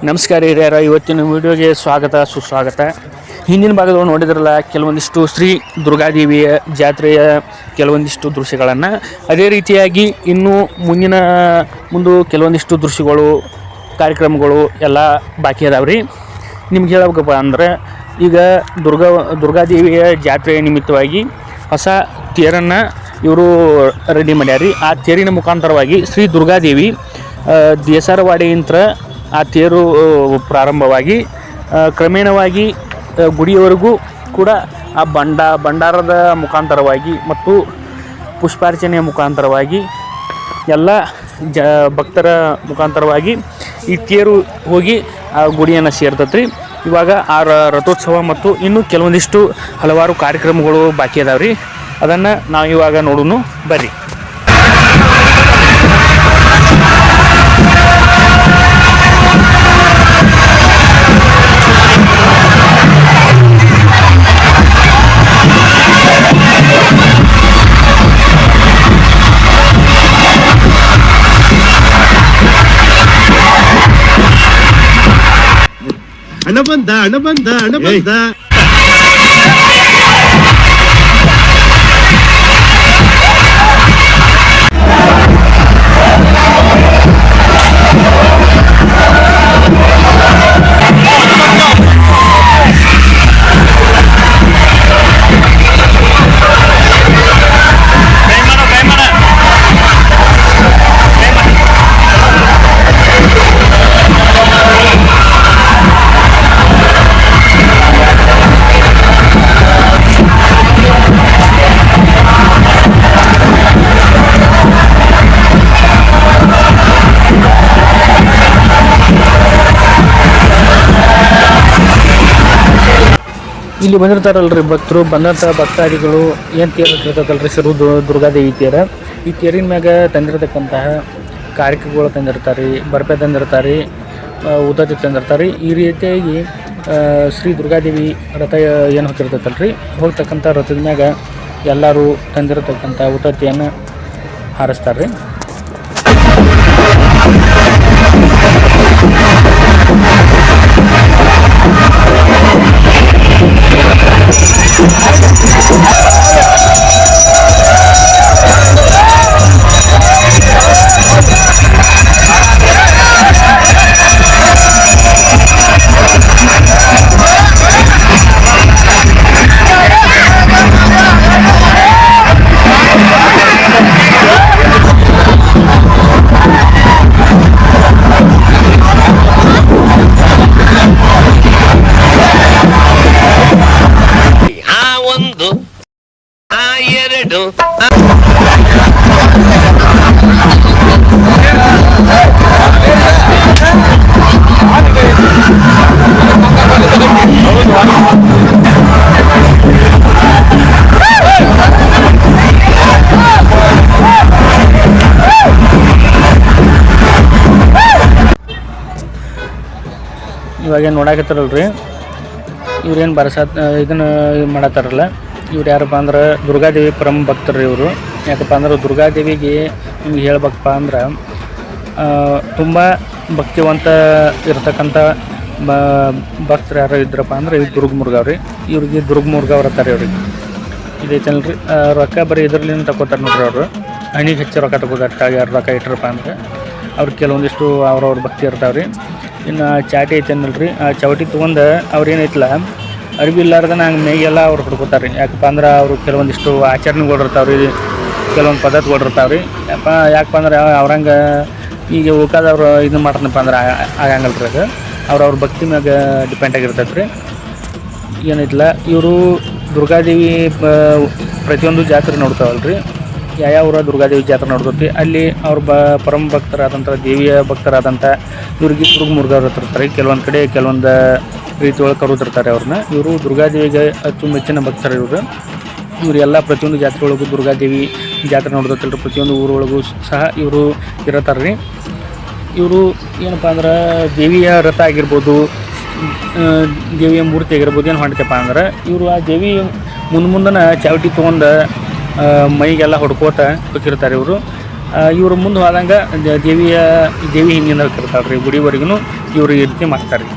ನಮಸ್ಕಾರ ಹಿರಿಯರ, ಇವತ್ತಿನ ವಿಡಿಯೋಗೆ ಸ್ವಾಗತ ಸುಸ್ವಾಗತ. ಹಿಂದಿನ ಭಾಗದೊಳಗೆ ನೋಡಿದ್ರಲ್ಲ ಕೆಲವೊಂದಿಷ್ಟು ಶ್ರೀ ದುರ್ಗಾದೇವಿಯ ಜಾತ್ರೆಯ ಕೆಲವೊಂದಿಷ್ಟು ದೃಶ್ಯಗಳನ್ನು. ಅದೇ ರೀತಿಯಾಗಿ ಇನ್ನೂ ಮುಂದೆ ಕೆಲವೊಂದಿಷ್ಟು ದೃಶ್ಯಗಳು ಕಾರ್ಯಕ್ರಮಗಳು ಎಲ್ಲ ಬಾಕಿ ಅದಾವ್ರಿ. ನಿಮ್ಗೆ ಹೇಳ್ಬೇಕಪ್ಪ ಅಂದ್ರೆ ಈಗ ದುರ್ಗಾದೇವಿಯ ಜಾತ್ರೆಯ ನಿಮಿತ್ತವಾಗಿ ಹೊಸ ತೇರನ್ನು ಇವರು ರೆಡಿ ಮಾಡ್ಯಾರ್ರಿ. ಆ ತೇರಿನ ಮುಖಾಂತರವಾಗಿ ಶ್ರೀ ದುರ್ಗಾದೇವಿ ದೇಸರವಾಡಿಯಂತ್ರ ಆ ತೇರು ಪ್ರಾರಂಭವಾಗಿ ಕ್ರಮೇಣವಾಗಿ ಗುಡಿಯವರೆಗೂ ಕೂಡ ಆ ಭಂಡಾರದ ಮುಖಾಂತರವಾಗಿ ಮತ್ತು ಪುಷ್ಪಾರ್ಚನೆಯ ಮುಖಾಂತರವಾಗಿ ಎಲ್ಲ ಭಕ್ತರ ಮುಖಾಂತರವಾಗಿ ಈ ತೇರು ಹೋಗಿ ಆ ಗುಡಿಯನ್ನು ಸೇರ್ತತ್ರಿ. ಇವಾಗ ಆ ರಥೋತ್ಸವ ಮತ್ತು ಇನ್ನೂ ಕೆಲವೊಂದಿಷ್ಟು ಹಲವಾರು ಕಾರ್ಯಕ್ರಮಗಳು ಬಾಕಿ ಅದಾವ್ರಿ. ಅದನ್ನು ನಾವು ಇವಾಗ ನೋಡೋಣ ಬರ್ರಿ. ಹಣ ಬಂದ ಇಲ್ಲಿ ಬಂದಿರ್ತಾರಲ್ರಿ ಭಕ್ತರು. ಬಂದಂಥ ಭಕ್ತಾದಿಗಳು ಏನು ತೇರು ಇರ್ತೈತಲ್ರಿ ಶ್ರೀ ದುರ್ಗಾದೇವಿ ತೇರ. ಈ ತೇರಿನ ಮ್ಯಾಗ ತಂದಿರತಕ್ಕಂತಹ ಕಾರ್ಯಕ್ರಮಗಳು ತಂದಿರ್ತಾರೆ, ಬರ್ಪೆ ತಂದಿರ್ತಾರೆ, ಉದತಿ ತಂದಿರ್ತಾರೆ. ಈ ರೀತಿಯಾಗಿ ಶ್ರೀ ದುರ್ಗಾದೇವಿ ರಥ ಏನು ಹೋಗ್ತಿರ್ತೈತಲ್ರಿ, ಹೋಗ್ತಕ್ಕಂಥ ರಥದ ಮ್ಯಾಗ ಎಲ್ಲರೂ ತಂದಿರತಕ್ಕಂಥ ಉದತಿಯನ್ನು ಹಾರಿಸ್ತಾರೆ. ಇವಾಗೇನು ನೋಡಾಕತ್ತಾರಲ್ರಿ, ಇವ್ರೇನು ಇದನ್ನು ಮಾಡತ್ತಾರಲ್ಲ, ಇವ್ರು ಯಾರಪ್ಪ ಅಂದ್ರೆ ದುರ್ಗಾದೇವಿ ಪರಮ ಭಕ್ತರು ಇವರು. ಯಾಕಪ್ಪ ಅಂದ್ರೆ ದುರ್ಗಾದೇವಿಗೆ ನಿಮ್ಗೆ ಹೇಳ್ಬೇಕಪ್ಪ ಅಂದ್ರೆ ತುಂಬ ಭಕ್ತಿವಂತ ಇರತಕ್ಕಂಥ ಭಕ್ತರು ಯಾರು ಇದ್ರಪ್ಪ ಅಂದ್ರೆ ಇದು ದುರ್ಗಮುರ್ಗಾವ್ರಿ. ಇವ್ರಿಗೆ ದುರ್ಗಮುರ್ಗಾವ್ರ ಅತ್ತಾರೆ ಇವ್ರಿಗೆ. ಇದೈತಲ್ರಿ ರೊಕ್ಕ ಬರೀ ಇದ್ರಲ್ಲಿಂದ ತಗೋತಾರೆ ನೋಡ್ರಿ. ಅವರು ಹಣಿಗೆ ಹೆಚ್ಚು ರೊಕ್ಕ ತಗೋತಾರೆ. ಯಾರು ರೊಕ್ಕ ಇಟ್ಟರಪ್ಪ ಅಂದ್ರೆ ಅವ್ರಿಗೆ ಕೆಲವೊಂದಿಷ್ಟು ಅವ್ರವ್ರ ಭಕ್ತಿ ಇರ್ತಾವ್ರಿ. ಇನ್ನು ಚಾಟಿ ಐತೇನಲ್ರಿ, ಆ ಚವಟಿ ತೊಗೊಂಡು ಅವ್ರೇನೈತಲ್ಲ ಅರಿವಿ ಇಲ್ಲಾರ್ದ ನಂಗೆ ಮೇಗೆಲ್ಲ ಅವ್ರು ಹುಡ್ಕೋತಾರೆ. ಯಾಕಪ್ಪ ಅಂದ್ರೆ ಅವರು ಕೆಲವೊಂದಿಷ್ಟು ಆಚರಣೆಗಳು ಇರ್ತಾವ್ರಿ, ಕೆಲವೊಂದು ಪದ್ಧತಿಗಳು ಇರ್ತಾವ್ರಿ. ಯಾಕಪ್ಪ ಅಂದ್ರೆ ಅವ್ರಂಗೆ ಈಗ ಉಳ್ಕಾದವ್ರು ಇದನ್ನ ಮಾಡ್ತಾನಪ್ಪ ಅಂದ್ರೆ ಆಗಂಗಲ್ರಿ. ಅದು ಅವ್ರವ್ರ ಭಕ್ತಿ ಮ್ಯಾಗ ಡಿಪೆಂಡ್ ಆಗಿರ್ತೈತೆ ರೀ. ಏನೈತಲ್ಲ ಇವರು ದುರ್ಗಾದೇವಿ ಪ್ರತಿಯೊಂದು ಜಾತ್ರೆ ನೋಡ್ತಾವಲ್ರಿ. ಯಾವ್ಯಾವ ದುರ್ಗಾದೇವಿ ಜಾತ್ರೆ ನೋಡ್ತೈತಿ ಅಲ್ಲಿ ಅವ್ರ ಪರಮ ಭಕ್ತರಾದಂಥ ದೇವಿಯ ಭಕ್ತರಾದಂಥ ಇವ್ರಿಗೆ ದುರ್ಗಮುರ್ಗವ್ರು ಇರ್ತಾರೆ. ಕೆಲವೊಂದು ಕಡೆ ಕೆಲವೊಂದು ರೀತಿ ಒಳಗೆ ಕರೋದಿರ್ತಾರೆ ಅವ್ರನ್ನ. ಇವರು ದುರ್ಗಾದೇವಿಗೆ ಅಚ್ಚುಮೆಚ್ಚಿನ ಭಕ್ತರು ಇವರೆಲ್ಲ ಪ್ರತಿಯೊಂದು ಜಾತ್ರೆ ಒಳಗೂ ದುರ್ಗಾದೇವಿ ಜಾತ್ರೆ ನೋಡ್ದತ್ತಲ್ರಿ. ಪ್ರತಿಯೊಂದು ಊರೊಳಗೂ ಸಹ ಇವರು ಇರತ್ತಾರೆ ರೀ. ಇವರು ಏನಪ್ಪ ಅಂದ್ರೆ ದೇವಿಯ ರಥ ಆಗಿರ್ಬೋದು, ದೇವಿಯ ಮೂರ್ತಿ ಆಗಿರ್ಬೋದು, ಏನು ಮಾಡ್ತಪ್ಪ ಅಂದ್ರೆ ಇವರು ಆ ದೇವಿ ಮುಂದಿನ ಚಾವಟಿ ತೊಗೊಂಡು ಮೈಗೆಲ್ಲ ಹೊಡ್ಕೋತ ಹೋಗಿರ್ತಾರೆ ಇವರು. ಇವರು ಮುಂದೆ ಹೋದಂಗೆ ದೇವಿ ಹಿಂದಿಂದ ಕರ್ತಾಳೆ ರೀ ಗುಡಿವರೆಗೂ ಇವರು ಈ ರೀತಿ ಮಾಡ್ತಾರೆ ರೀ.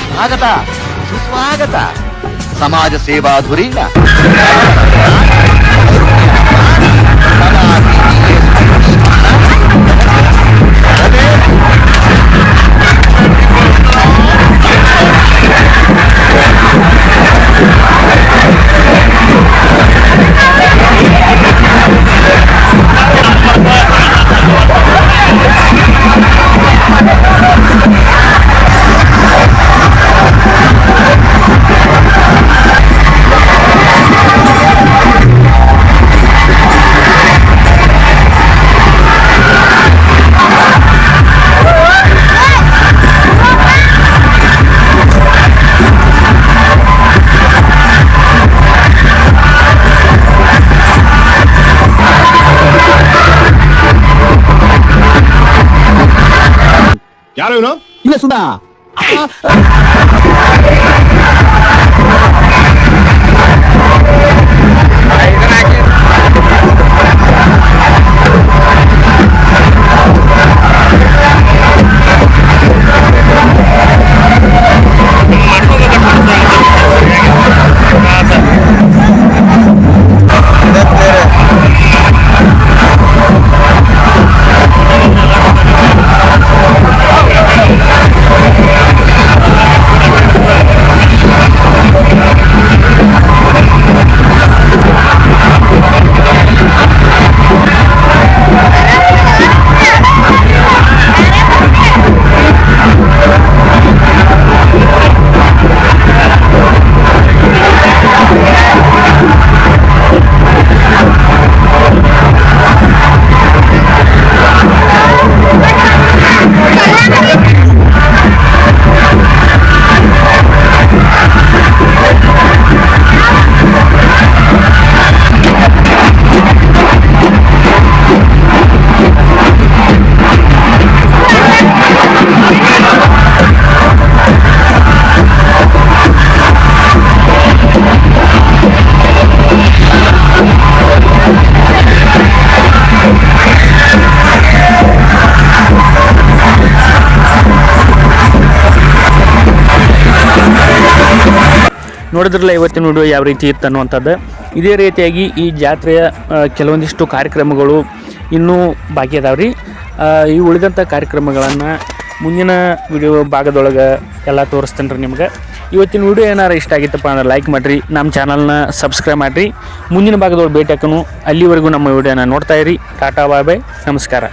ಸ್ವಾಗತ ಸುಸ್ವಾಗತ ಸಮಾಜ ಸೇವಾ ಧುರೀಣ ಯಾರು ಇವನು? ಇಲ್ಲ ಸುಧಾ. ನೋಡಿದ್ರಲ್ಲ ಇವತ್ತಿನ ವಿಡಿಯೋ ಯಾವ ರೀತಿ ಇತ್ತು ಅನ್ನುವಂಥದ್ದು. ಇದೇ ರೀತಿಯಾಗಿ ಈ ಜಾತ್ರೆಯ ಕೆಲವೊಂದಿಷ್ಟು ಕಾರ್ಯಕ್ರಮಗಳು ಇನ್ನೂ ಬಾಕಿ ಅದಾವ್ರಿ. ಈ ಉಳಿದಂಥ ಕಾರ್ಯಕ್ರಮಗಳನ್ನು ಮುಂದಿನ ವಿಡಿಯೋ ಭಾಗದೊಳಗೆ ಎಲ್ಲ ತೋರಿಸ್ತೇನೆ ರೀ ನಿಮ್ಗೆ. ಇವತ್ತಿನ ವಿಡಿಯೋ ಏನಾರು ಇಷ್ಟ ಆಗಿತ್ತಪ್ಪ ಅಂದ್ರೆ ಲೈಕ್ ಮಾಡಿರಿ, ನಮ್ಮ ಚಾನಲ್ನ ಸಬ್ಸ್ಕ್ರೈಬ್ ಮಾಡಿರಿ. ಮುಂದಿನ ಭಾಗದೊಳಗೆ ಭೇಟಿ ಹಾಕೋನು. ಅಲ್ಲಿವರೆಗೂ ನಮ್ಮ ವಿಡಿಯೋನ ನೋಡ್ತಾ ಇರಿ. ಟಾಟಾ ಬಾಯ್ ಬಾಯ್, ನಮಸ್ಕಾರ.